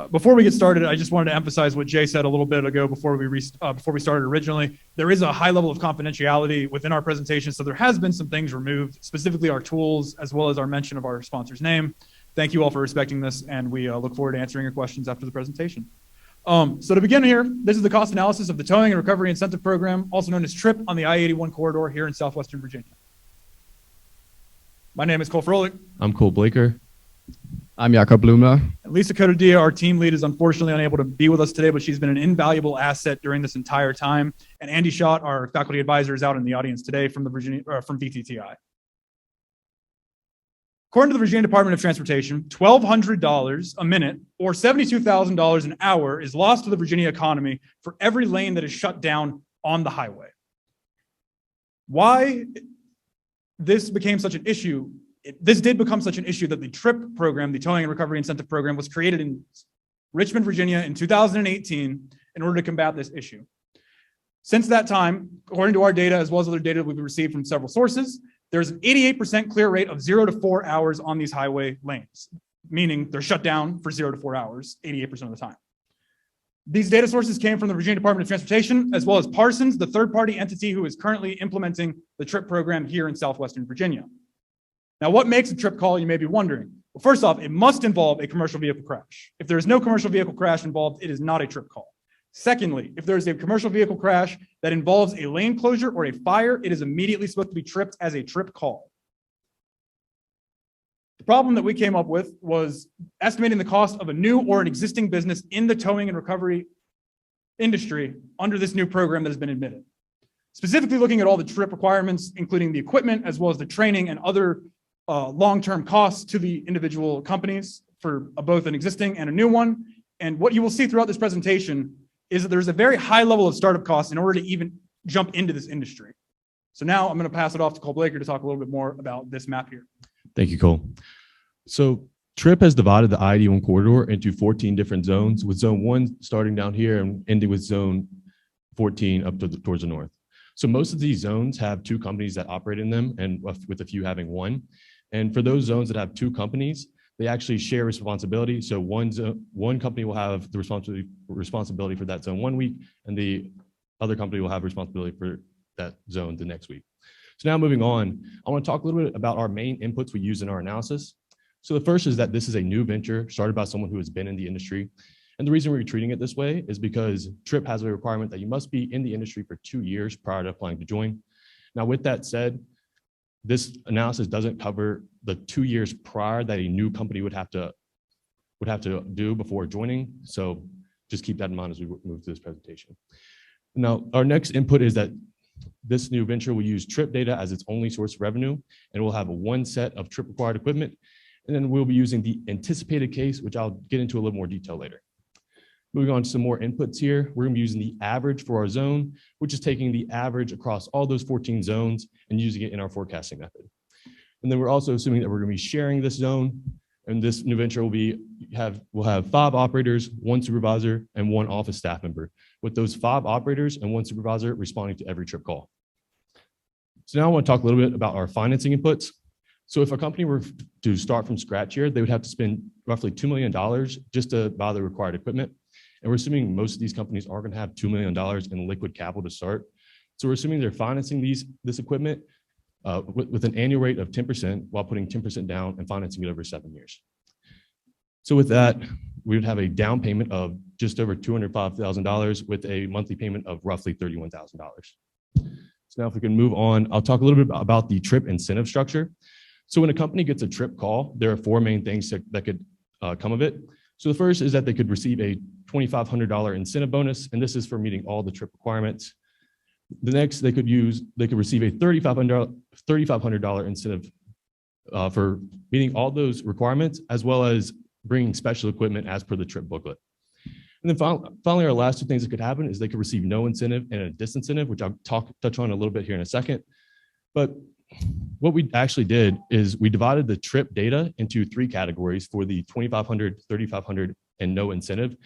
Before we get started, I just wanted to emphasize what Jay said a little bit ago before we started originally. There is a high level of confidentiality within our presentation, so there has been some things removed, specifically our tools, as well as our mention of our sponsor's name. Thank you all for respecting this, and we look forward to answering your questions after the presentation. So to begin here, this is the cost analysis of the Towing and Recovery Incentive Program, also known as TRIP, on the I-81 corridor here in southwestern Virginia. My name is Cole Froelich. I'm Cole Blaker. I'm Jakob Blumler. Lisa Cotodia, our team lead, is unfortunately unable to be with us today, but she's been an invaluable asset during this entire time. And Andy Schott, our faculty advisor, is out in the audience today from VTTI. According to the Virginia Department of Transportation, $1,200 a minute or $72,000 an hour is lost to the Virginia economy for every lane that is shut down on the highway. Why this became such an issue? This did become such an issue that the TRIP program, the Towing and Recovery Incentive Program, was created in Richmond, Virginia in 2018 in order to combat this issue. Since that time, according to our data, as well as other data we've received from several sources, there's an 88% clear rate of 0 to 4 hours on these highway lanes, meaning they're shut down for 0 to 4 hours, 88% of the time. These data sources came from the Virginia Department of Transportation, as well as Parsons, the third-party entity who is currently implementing the TRIP program here in southwestern Virginia. Now, what makes a TRIP call, you may be wondering? Well, first off, it must involve a commercial vehicle crash. If there is no commercial vehicle crash involved, it is not a TRIP call. Secondly, if there is a commercial vehicle crash that involves a lane closure or a fire, it is immediately supposed to be tripped as a TRIP call. The problem that we came up with was estimating the cost of a new or an existing business in the towing and recovery industry under this new program that has been admitted. Specifically looking at all the TRIP requirements, including the equipment, as well as the training and other long-term costs to the individual companies for both an existing and a new one. And what you will see throughout this presentation is that there's a very high level of startup costs in order to even jump into this industry. So now I'm going to pass it off to Cole Blaker to talk a little bit more about this map here. Thank you, Cole. So TRIP has divided the I-81 corridor into 14 different zones, with zone 1 starting down here and ending with zone 14 up to towards the north. So most of these zones have 2 companies that operate in them, and with a few having 1. And for those zones that have 2 companies, they actually share responsibility. So one company will have the responsibility for that zone 1 week, and the other company will have responsibility for that zone the next week. So now moving on, I want to talk a little bit about our main inputs we use in our analysis. So the first is that this is a new venture started by someone who has been in the industry. And the reason we're treating it this way is because TRIP has a requirement that you must be in the industry for 2 years prior to applying to join. Now, with that said, this analysis doesn't cover the 2 years prior that a new company would have to do before joining. So just keep that in mind as we move through this presentation. Now, our next input is that this new venture will use TRIP data as its only source of revenue, and we'll have 1 set of TRIP required equipment. And then we'll be using the anticipated case, which I'll get into a little more detail later. Moving on to some more inputs here, we're going to be using the average for our zone, which is taking the average across all those 14 zones and using it in our forecasting method. And then we're also assuming that we're going to be sharing this zone, and this new venture will have 5 operators, 1 supervisor, and 1 office staff member, with those 5 operators and 1 supervisor responding to every TRIP call. So now I want to talk a little bit about our financing inputs. So if a company were to start from scratch here, they would have to spend roughly $2 million just to buy the required equipment. And we're assuming most of these companies are going to have $2 million in liquid capital to start. So we're assuming they're financing this equipment with an annual rate of 10% while putting 10% down and financing it over 7 years. So with that, we would have a down payment of just over $205,000 with a monthly payment of roughly $31,000. So now if we can move on, I'll talk a little bit about the TRIP incentive structure. So when a company gets a TRIP call, there are 4 main things that could come of it. So the first is that they could receive a $2,500 incentive bonus, and this is for meeting all the TRIP requirements. The next, they could receive a $3,500 incentive for meeting all those requirements, as well as bringing special equipment as per the TRIP booklet. And then finally, our last 2 things that could happen is they could receive no incentive and a disincentive, which I'll touch on a little bit here in a second. But what we actually did is we divided the TRIP data into 3 categories for the 2,500, 3,500, and no incentive.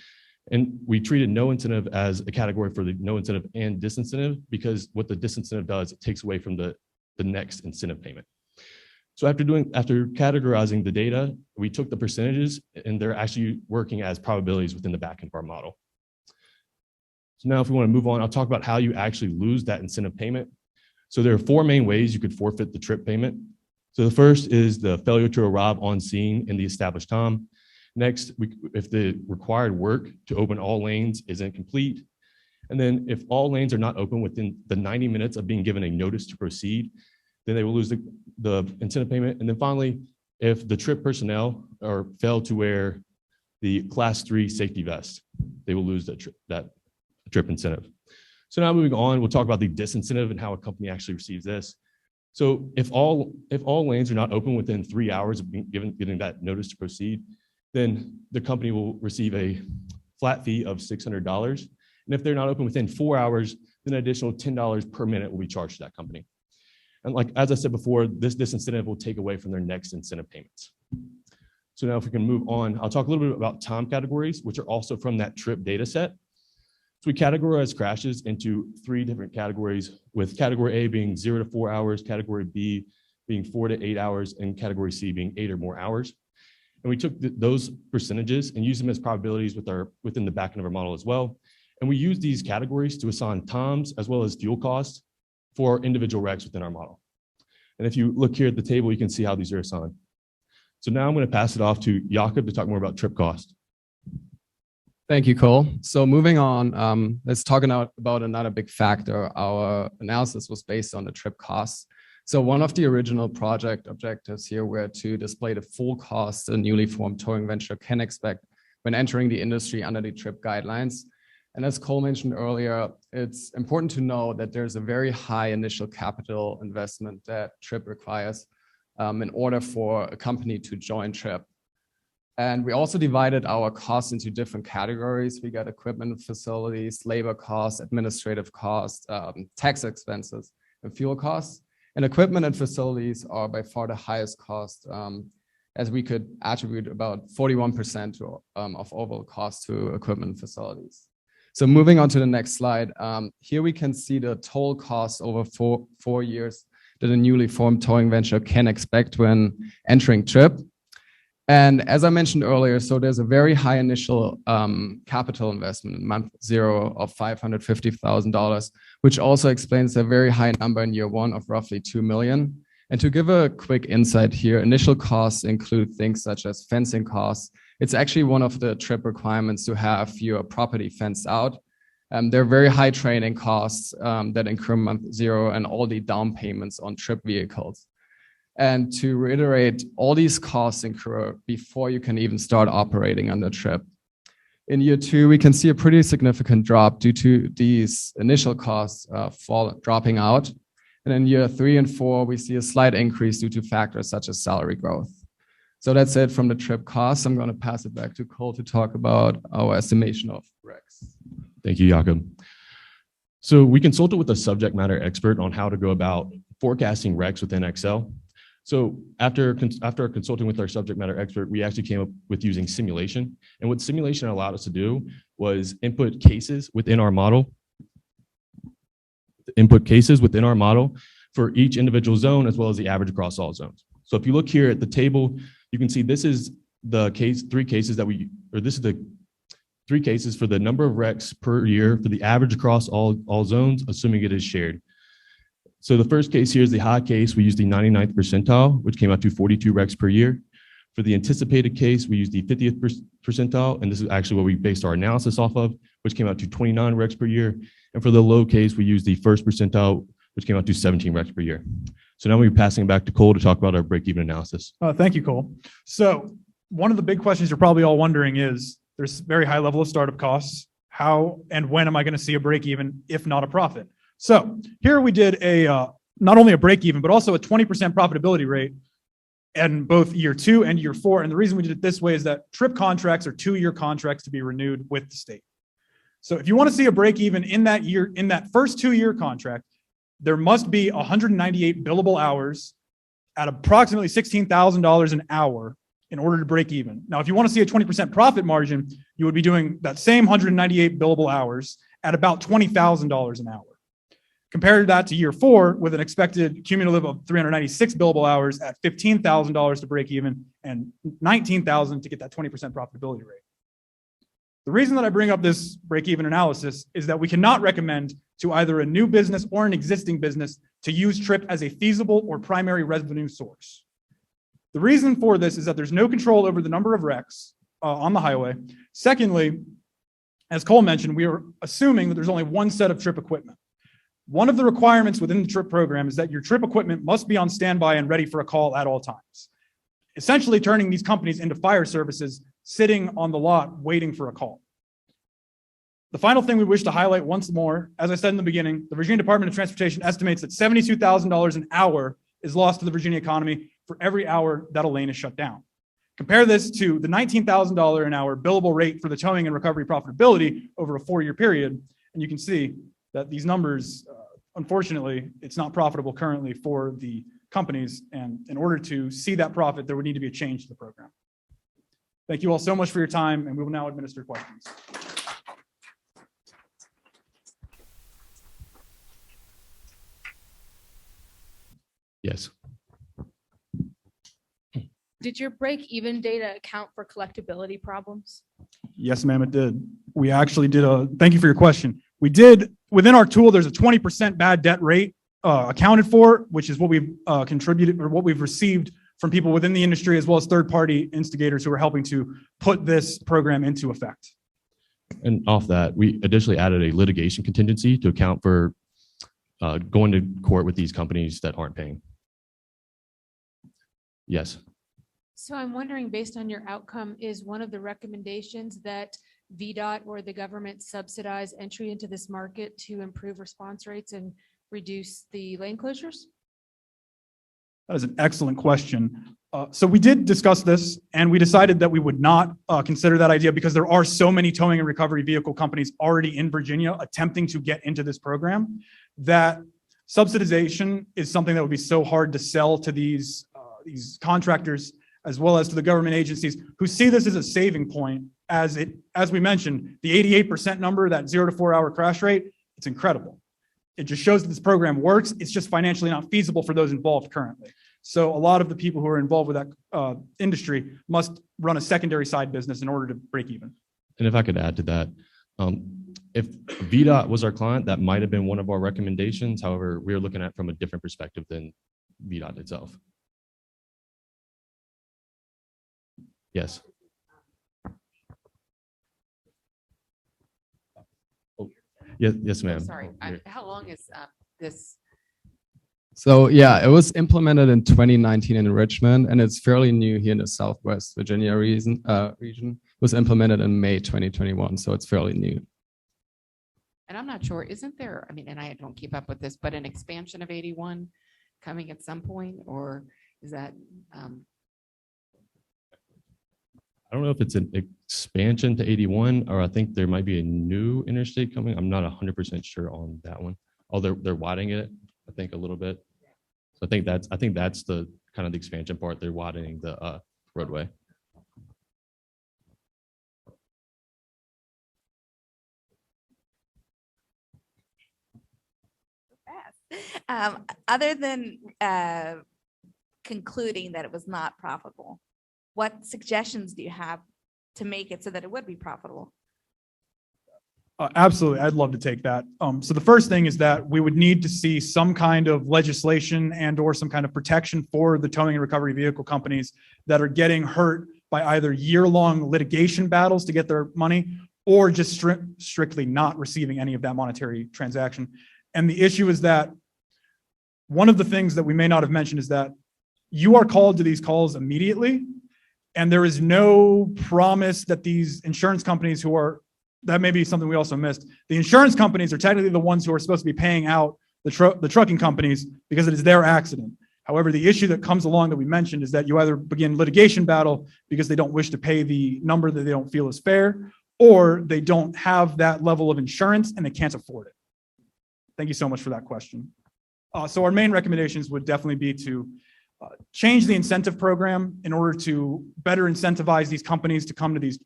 And we treated no incentive as a category for the no incentive and disincentive, because what the disincentive does, it takes away from the next incentive payment. So after categorizing the data, we took the percentages and they're actually working as probabilities within the back end of our model. So now if we want to move on, I'll talk about how you actually lose that incentive payment. So there are 4 main ways you could forfeit the trip payment. So the first is the failure to arrive on scene in the established time. Next, if the required work to open all lanes is incomplete. And then if all lanes are not open within the 90 minutes of being given a notice to proceed, then they will lose the incentive payment. And then finally, if the trip personnel fail to wear the class 3 safety vest, they will lose that trip incentive. So now moving on, we'll talk about the disincentive and how a company actually receives this. So if all lanes are not open within 3 hours of getting that notice to proceed, then the company will receive a flat fee of $600. And if they're not open within 4 hours, then an additional $10 per minute will be charged to that company. And like, as I said before, this disincentive will take away from their next incentive payments. So now if we can move on, I'll talk a little bit about time categories, which are also from that trip data set. So we categorize crashes into 3 different categories, with category A being 0 to 4 hours, category B being 4 to 8 hours, and category C being 8 or more hours. And we took those percentages and used them as probabilities within the back end of our model as well. And we use these categories to assign times as well as fuel costs for individual wrecks within our model. And if you look here at the table, you can see how these are assigned. So now I'm going to pass it off to Jakob to talk more about trip cost. Thank you, Cole. So moving on, let's talk about another big factor. Our analysis was based on the trip costs. So one of the original project objectives here were to display the full cost a newly formed towing venture can expect when entering the industry under the trip guidelines. And as Cole mentioned earlier, it's important to know that there's a very high initial capital investment that Trip requires in order for a company to join Trip. And we also divided our costs into different categories. We got equipment, facilities, labor costs, administrative costs, tax expenses, and fuel costs. And equipment and facilities are by far the highest cost, as we could attribute about 41% of overall cost to equipment and facilities. So moving on to the next slide, here we can see the total cost over four years that a newly formed towing venture can expect when entering Trip. And as I mentioned earlier, so there's a very high initial capital investment in month 0 of $550,000, which also explains a very high number in year 1 of roughly $2 million. And to give a quick insight here, initial costs include things such as fencing costs. It's actually one of the Trip requirements to have your property fenced out. There are very high training costs that incur month 0 and all the down payments on Trip vehicles. And to reiterate, all these costs incur before you can even start operating on the Trip. In year 2, we can see a pretty significant drop due to these initial costs dropping out. And in year 3 and 4, we see a slight increase due to factors such as salary growth. So that's it from the Trip costs. I'm going to pass it back to Cole to talk about our estimation of RECs. Thank you, Jakob. So we consulted with a subject matter expert on how to go about forecasting RECs within Excel. So after consulting with our subject matter expert, we actually came up with using simulation. And what simulation allowed us to do was input cases within our model for each individual zone, as well as the average across all zones. So if you look here at the table, you can see this is the three cases for the number of RECs per year for the average across all zones, assuming it is shared. So the first case here is the high case. We used the 99th percentile, which came out to 42 RECs per year. For the anticipated case, we used the 50th percentile, and this is actually what we based our analysis off of, which came out to 29 RECs per year. And for the low case, we used the first percentile, which came out to 17 RECs per year. So now we'll be passing it back to Cole to talk about our break-even analysis. Thank you, Cole. So one of the big questions you're probably all wondering is, there's very high level of startup costs. How and when am I going to see a break even, if not a profit? So here we did not only a break even, but also a 20% profitability rate in both year 2 and year 4. And the reason we did it this way is that Trip contracts are 2-year contracts to be renewed with the state. So if you want to see a break even in that year, in that first 2-year contract, there must be 198 billable hours at approximately $16,000 an hour in order to break even. Now, if you want to see a 20% profit margin, you would be doing that same 198 billable hours at about $20,000 an hour. Compared that to year 4 with an expected cumulative of 396 billable hours at $15,000 to break even and $19,000 to get that 20% profitability rate. The reason that I bring up this break-even analysis is that we cannot recommend to either a new business or an existing business to use TRIP as a feasible or primary revenue source. The reason for this is that there's no control over the number of wrecks on the highway. Secondly, as Cole mentioned, we are assuming that there's only one set of TRIP equipment. One of the requirements within the TRIP program is that your TRIP equipment must be on standby and ready for a call at all times, essentially turning these companies into fire services sitting on the lot waiting for a call. The final thing we wish to highlight once more, as I said in the beginning, the Virginia Department of Transportation estimates that $72,000 an hour is lost to the Virginia economy for every hour that a lane is shut down. Compare this to the $19,000 an hour billable rate for the towing and recovery profitability over a 4-year period, and you can see that these numbers, unfortunately, it's not profitable currently for the companies, and in order to see that profit, there would need to be a change to the program. Thank you all so much for your time, and we will now administer questions. Yes. Did your break-even data account for collectability problems? Yes, ma'am, it did. We actually did thank you for your question. We did, within our tool, there's a 20% bad debt rate accounted for, which is what we've contributed or what we've received from people within the industry, as well as third-party instigators who are helping to put this program into effect. And off that, we additionally added a litigation contingency to account for going to court with these companies that aren't paying. Yes. So I'm wondering, based on your outcome, is one of the recommendations that VDOT or the government subsidize entry into this market to improve response rates and reduce the lane closures? That is an excellent question. So we did discuss this, and we decided that we would not consider that idea because there are so many towing and recovery vehicle companies already in Virginia attempting to get into this program that subsidization is something that would be so hard to sell to these contractors as well as to the government agencies who see this as a saving point. As we mentioned, the 88% number, that 0 to 4 hour crash rate, it's incredible. It just shows that this program works. It's just financially not feasible for those involved currently. So a lot of the people who are involved with that industry must run a secondary side business in order to break even. And if I could add to that, if VDOT was our client, that might have been one of our recommendations. However, we're looking at from a different perspective than VDOT itself. Yes. Oh, yes, ma'am. Sorry, how long is this? So yeah, it was implemented in 2019 in Richmond, and it's fairly new here in the Southwest Virginia region. It was implemented in May 2021, so it's fairly new. And I'm not sure, isn't there, I mean, and I don't keep up with this, but an expansion of 81 coming at some point, or is that? I don't know if it's an expansion to 81, or I think there might be a new interstate coming. I'm not 100% sure on that one. Oh, they're widening it, I think, a little bit. So I think that's the kind of the expansion part. They're widening the roadway. Other than concluding that it was not profitable, what suggestions do you have to make it so that it would be profitable? Absolutely. I'd love to take that. So the first thing is that we would need to see some kind of legislation and or some kind of protection for the towing and recovery vehicle companies that are getting hurt by either year-long litigation battles to get their money or just strictly not receiving any of that monetary transaction. And the issue is that one of the things that we may not have mentioned is that you are called to these calls immediately, and there is no promise that these insurance companies that may be something we also missed. The insurance companies are technically the ones who are supposed to be paying out the trucking companies because it is their accident. However, the issue that comes along that we mentioned is that you either begin litigation battle because they don't wish to pay the number that they don't feel is fair, or they don't have that level of insurance and they can't afford it. Thank you so much for that question. So our main recommendations would definitely be to change the incentive program in order to better incentivize these companies to come to these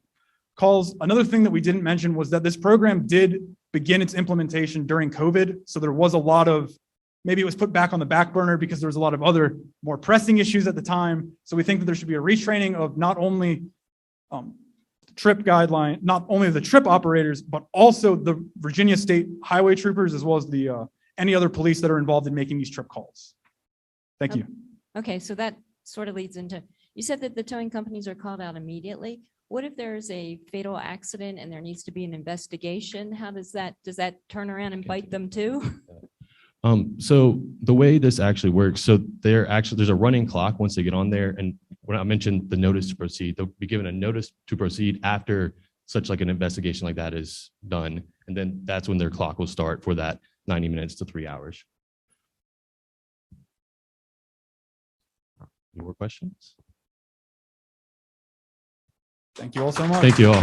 calls. Another thing that we didn't mention was that this program did begin its implementation during COVID. So there was a lot of, maybe it was put back on the back burner because there was a lot of other more pressing issues at the time. So we think that there should be a retraining of not only trip guideline, not only the trip operators, but also the Virginia State Highway Troopers, as well as the any other police that are involved in making these trip calls. Thank you. Okay, so that sort of leads into, you said that the towing companies are called out immediately. What if there's a fatal accident and there needs to be an investigation? How does that turn around and bite them too? So the way this actually works, so there's a running clock once they get on there. And when I mentioned the notice to proceed, they'll be given a notice to proceed after such like an investigation like that is done. And then that's when their clock will start for that 90 minutes to 3 hours. Any more questions? Thank you all so much. Thank you all.